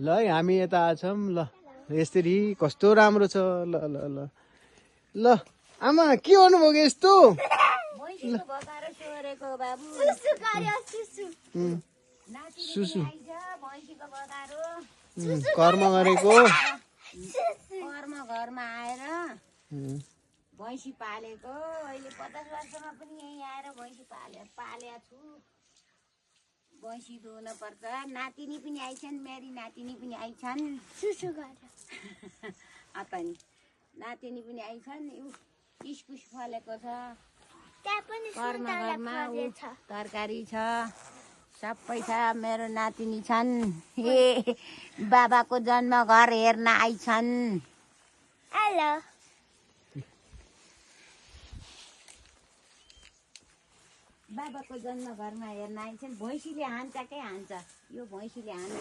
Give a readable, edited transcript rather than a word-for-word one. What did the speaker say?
ल है हामी यता आछौँ ल यसरी कस्तो राम्रो छ ल ल ल ल आमा के गर्नुभयो यस्तो सुसु कर्म गरेको घरमा आएर भैँसी पालेको अहिले 50 वर्षमा पनि यहीँ आएर भैँसी पालेको छु भैँसी दुहुन पर्छ नातिनी पनि आइछन् मेरी नातिनी पनि आइछन् नि नातिनी पनि आइछन् इस्कुस फलेको छ घरमा तरकारी छ सबै छ मेरो नातिनी छन् बाबाको जन्म घर हेर्न आइछन् हेलो बाबाको जन्म घरमा हेर्न आइछन् भैँसीले हान्छ के हान्छ यो भैँसीले हान्छ